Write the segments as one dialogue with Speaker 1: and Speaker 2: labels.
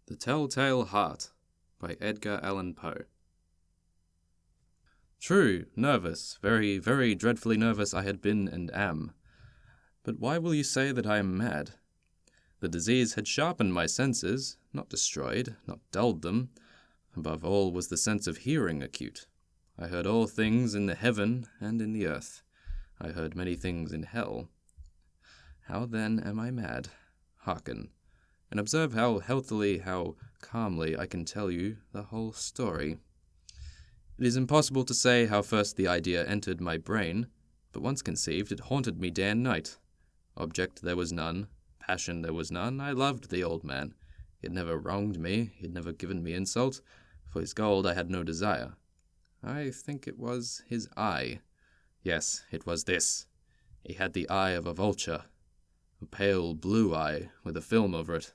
Speaker 1: The Telltale Heart by Edgar Allan Poe. True, nervous, very, very dreadfully nervous I had been and am. But why will you say that I am mad? The disease had sharpened my senses, not destroyed, not dulled them. Above all was the sense of hearing acute. I heard all things in the heaven and in the earth. I heard many things in hell. How then am I mad? Hearken, and observe how healthily, how calmly I can tell you the whole story. It is impossible to say how first the idea entered my brain, but once conceived, it haunted me day and night. Object there was none, passion there was none. I loved the old man. He had never wronged me, he had never given me insult. For his gold I had no desire. I think it was his eye. Yes, it was this. He had the eye of a vulture, a pale blue eye with a film over it.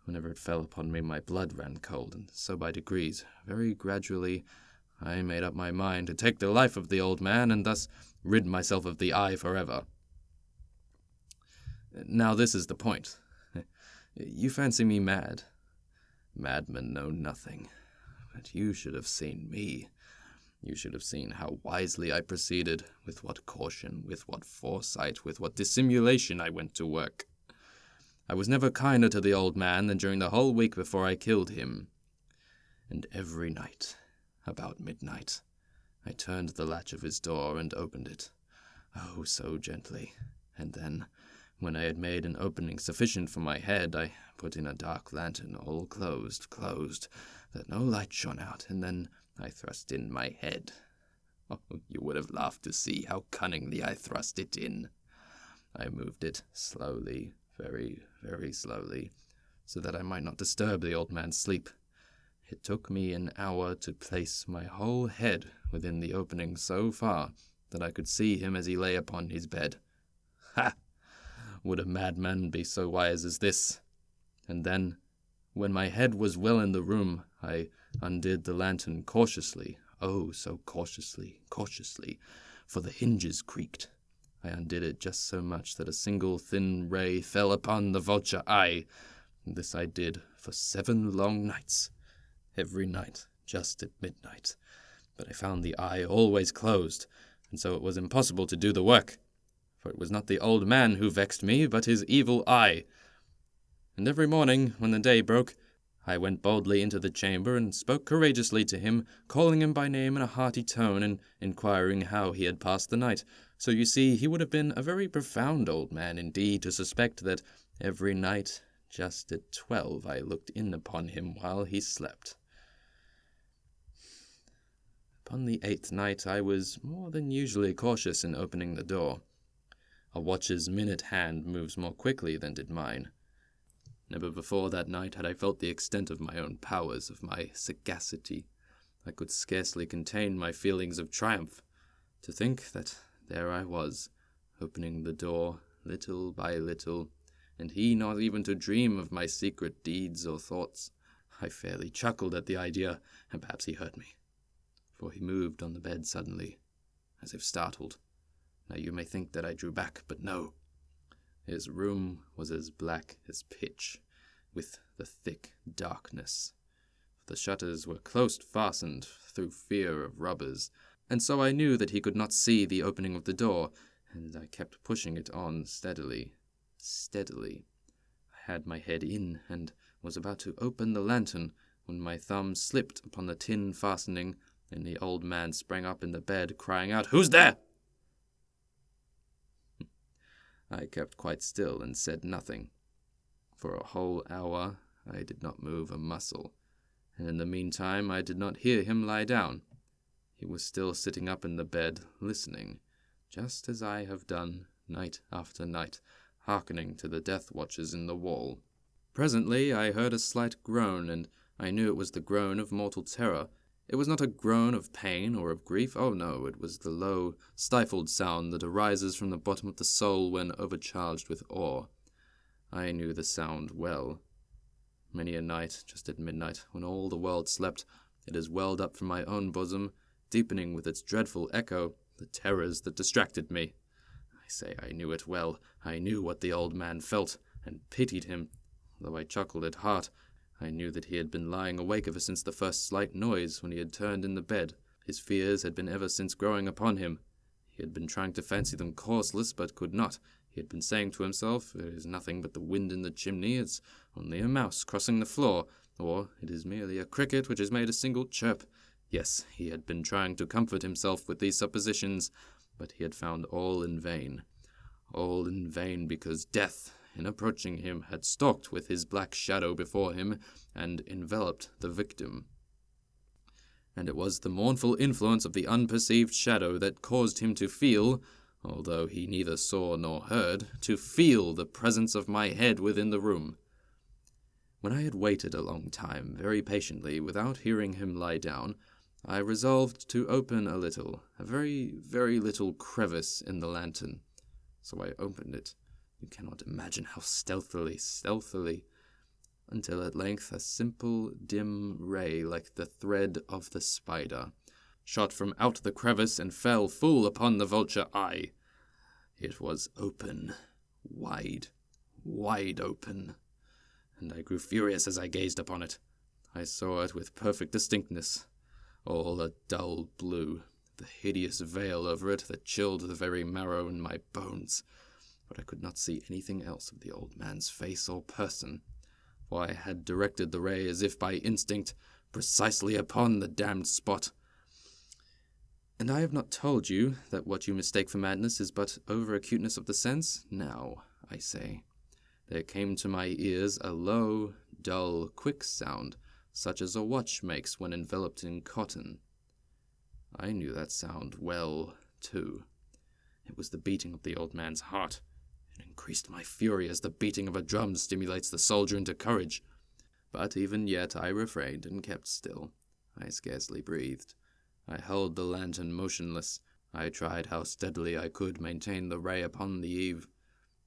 Speaker 1: Whenever it fell upon me, my blood ran cold, and so by degrees, very gradually, I made up my mind to take the life of the old man, and thus rid myself of the eye forever. Now this is the point. You fancy me mad. Madmen know nothing. But you should have seen me. You should have seen how wisely I proceeded, with what caution, with what foresight, with what dissimulation I went to work. I was never kinder to the old man than during the whole week before I killed him. And every night, about midnight, I turned the latch of his door and opened it. Oh, so gently. And then, when I had made an opening sufficient for my head, I put in a dark lantern, all closed, that no light shone out, and then I thrust in my head. Oh, you would have laughed to see how cunningly I thrust it in. I moved it slowly, very, very slowly, so that I might not disturb the old man's sleep. It took me an hour to place my whole head within the opening so far that I could see him as he lay upon his bed. Ha! Would a madman be so wise as this? And then, when my head was well in the room, I undid the lantern cautiously, oh, so cautiously, for the hinges creaked. I undid it just so much that a single thin ray fell upon the vulture eye. And this I did for 7 long nights, every night, just at midnight. But I found the eye always closed, and so it was impossible to do the work. For it was not the old man who vexed me, but his evil eye. And every morning, when the day broke, I went boldly into the chamber and spoke courageously to him, calling him by name in a hearty tone and inquiring how he had passed the night. So you see, he would have been a very profound old man indeed to suspect that every night, just at 12, I looked in upon him while he slept. Upon the 8th night I was more than usually cautious in opening the door. A watch's minute hand moves more quickly than did mine. Never before that night had I felt the extent of my own powers, of my sagacity. I could scarcely contain my feelings of triumph. To think that there I was, opening the door little by little, and he not even to dream of my secret deeds or thoughts. I fairly chuckled at the idea, and perhaps he heard me, for he moved on the bed suddenly, as if startled. Now you may think that I drew back, but no. His room was as black as pitch, with the thick darkness. The shutters were close fastened through fear of robbers, and so I knew that he could not see the opening of the door, and I kept pushing it on steadily. I had my head in, and was about to open the lantern, when my thumb slipped upon the tin fastening, and the old man sprang up in the bed, crying out, "Who's there?" I kept quite still and said nothing. For a whole hour I did not move a muscle, and in the meantime I did not hear him lie down. He was still sitting up in the bed, listening, just as I have done night after night, hearkening to the death watches in the wall. Presently I heard a slight groan, and I knew it was the groan of mortal terror. It was not a groan of pain or of grief. Oh no, it was the low, stifled sound that arises from the bottom of the soul when overcharged with awe. I knew the sound well. Many a night, just at midnight, when all the world slept, it has welled up from my own bosom, deepening with its dreadful echo the terrors that distracted me. I say I knew it well. I knew what the old man felt, and pitied him. Though I chuckled at heart, I knew that he had been lying awake ever since the first slight noise when he had turned in the bed. His fears had been ever since growing upon him. He had been trying to fancy them causeless, but could not. He had been saying to himself, "It is nothing but the wind in the chimney, it's only a mouse crossing the floor, or it is merely a cricket which has made a single chirp." Yes, he had been trying to comfort himself with these suppositions, but he had found all in vain. All in vain, because death, in approaching him, had stalked with his black shadow before him and enveloped the victim. And it was the mournful influence of the unperceived shadow that caused him to feel, although he neither saw nor heard, to feel the presence of my head within the room. When I had waited a long time, very patiently, without hearing him lie down, I resolved to open a little, a very, very little crevice in the lantern. So I opened it. You cannot imagine how stealthily, until at length a simple, dim ray, like the thread of the spider, shot from out the crevice and fell full upon the vulture eye. It was open, wide open, and I grew furious as I gazed upon it. I saw it with perfect distinctness, all a dull blue, the hideous veil over it that chilled the very marrow in my bones. But I could not see anything else of the old man's face or person, for I had directed the ray as if by instinct, precisely upon the damned spot. And I have not told you that what you mistake for madness is but over-acuteness of the sense? Now, I say, there came to my ears a low, dull, quick sound, such as a watch makes when enveloped in cotton. I knew that sound well, too. It was the beating of the old man's heart. It increased my fury as the beating of a drum stimulates the soldier into courage. But even yet I refrained and kept still. I scarcely breathed. I held the lantern motionless. I tried how steadily I could maintain the ray upon the eve.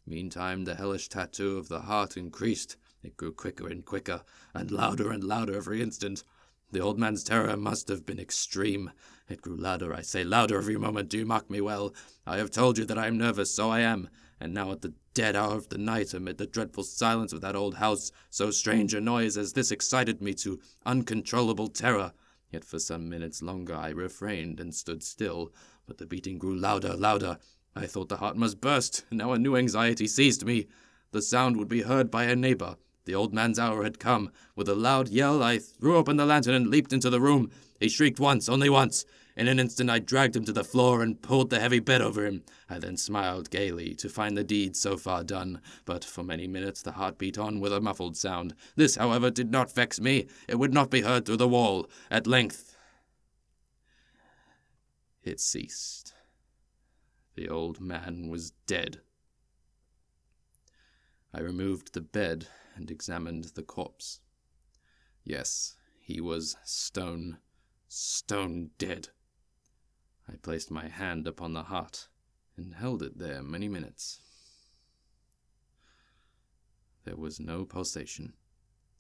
Speaker 1: Meantime the hellish tattoo of the heart increased. It grew quicker and quicker, and louder every instant. The old man's terror must have been extreme. It grew louder, I say, louder every moment. Do you mark me well? I have told you that I am nervous, so I am. And now at the dead hour of the night, amid the dreadful silence of that old house, so strange a noise as this excited me to uncontrollable terror. Yet for some minutes longer I refrained and stood still, but the beating grew louder. I thought the heart must burst, and now a new anxiety seized me. The sound would be heard by a neighbor. The old man's hour had come. With a loud yell, I threw open the lantern and leaped into the room. He shrieked once, only once. In an instant I dragged him to the floor and pulled the heavy bed over him. I then smiled gaily to find the deed so far done, but for many minutes the heart beat on with a muffled sound. This, however, did not vex me. It would not be heard through the wall. At length it ceased. The old man was dead. I removed the bed and examined the corpse. Yes, he was stone dead. I placed my hand upon the heart and held it there many minutes. There was no pulsation.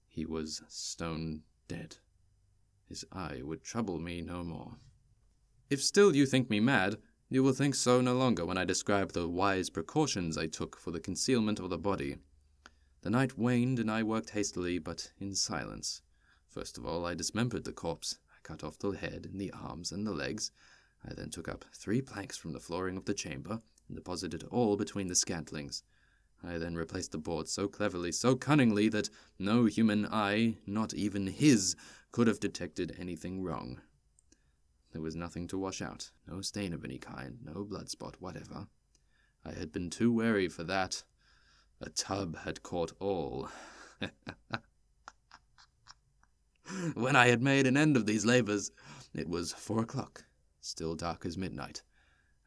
Speaker 1: He was stone dead. His eye would trouble me no more. If still you think me mad, you will think so no longer when I describe the wise precautions I took for the concealment of the body. The night waned, and I worked hastily, but in silence. First of all, I dismembered the corpse. I cut off the head and the arms and the legs. I then took up 3 planks from the flooring of the chamber, and deposited all between the scantlings. I then replaced the boards so cleverly, so cunningly, that no human eye, not even his, could have detected anything wrong. There was nothing to wash out, no stain of any kind, no blood spot whatever. I had been too wary for that. A tub had caught all. When I had made an end of these labors, it was 4 o'clock, still dark as midnight.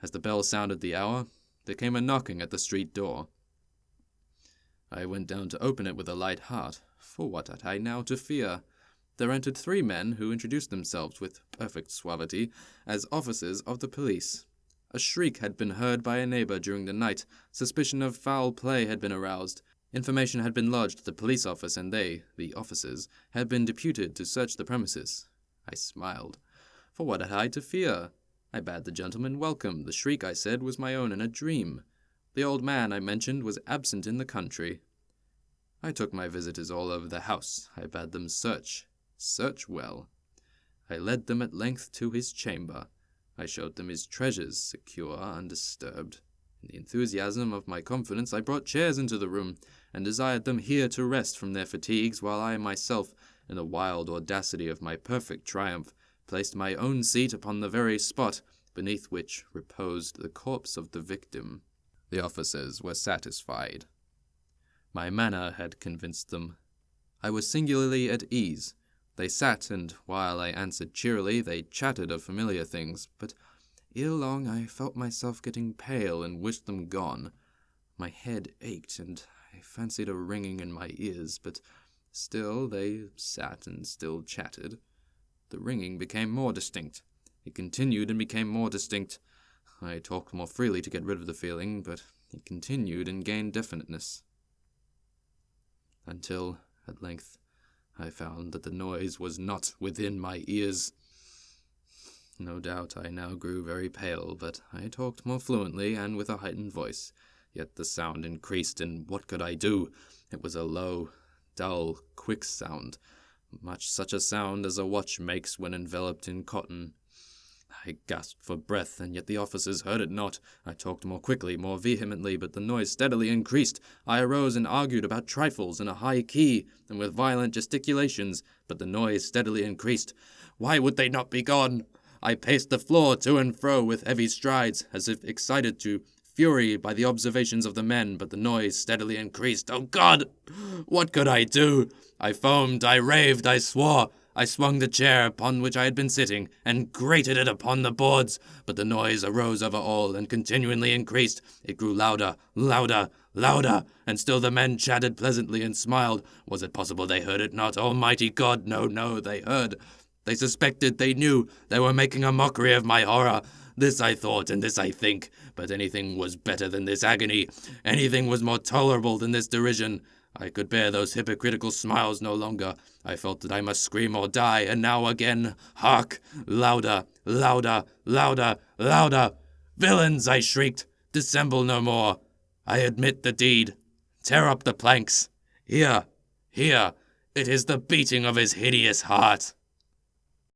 Speaker 1: As the bell sounded the hour, there came a knocking at the street door. I went down to open it with a light heart, for what had I now to fear? There entered 3 men who introduced themselves with perfect suavity as officers of the police. A shriek had been heard by a neighbor during the night. Suspicion of foul play had been aroused. Information had been lodged at the police office, and they, the officers, had been deputed to search the premises. I smiled. For what had I to fear? I bade the gentleman welcome. The shriek, I said, was my own in a dream. The old man, I mentioned, was absent in the country. I took my visitors all over the house. I bade them search well. I led them at length to his chamber. I showed them his treasures, secure, undisturbed. In the enthusiasm of my confidence, I brought chairs into the room, and desired them here to rest from their fatigues, while I myself, in the wild audacity of my perfect triumph, placed my own seat upon the very spot beneath which reposed the corpse of the victim. The officers were satisfied. My manner had convinced them. I was singularly at ease. They sat, and while I answered cheerily, they chatted of familiar things, but ere long I felt myself getting pale and wished them gone. My head ached, and I fancied a ringing in my ears, but still they sat and still chatted. The ringing became more distinct. It continued and became more distinct. I talked more freely to get rid of the feeling, but it continued and gained definiteness. Until, at length, I found that the noise was not within my ears. No doubt I now grew very pale, but I talked more fluently and with a heightened voice. Yet the sound increased, and what could I do? It was a low, dull, quick sound, much such a sound as a watch makes when enveloped in cotton. I gasped for breath, and yet the officers heard it not. I talked more quickly, more vehemently, but the noise steadily increased. I arose and argued about trifles in a high key, and with violent gesticulations, but the noise steadily increased. Why would they not be gone? I paced the floor to and fro with heavy strides, as if excited to fury by the observations of the men, but the noise steadily increased. Oh God! What could I do? I foamed, I raved, I swore. I swung the chair upon which I had been sitting, and grated it upon the boards, but the noise arose over all, and continually increased. It grew louder, louder, louder, and still the men chatted pleasantly and smiled. Was it possible they heard it not? Almighty God, no, they heard. They suspected, they knew, they were making a mockery of my horror. This I thought, and this I think, but anything was better than this agony. Anything was more tolerable than this derision. I could bear those hypocritical smiles no longer. I felt that I must scream or die, and now again, hark! Louder, louder, louder, louder! Villains, I shrieked, dissemble no more. I admit the deed. Tear up the planks. Here, it is the beating of his hideous heart.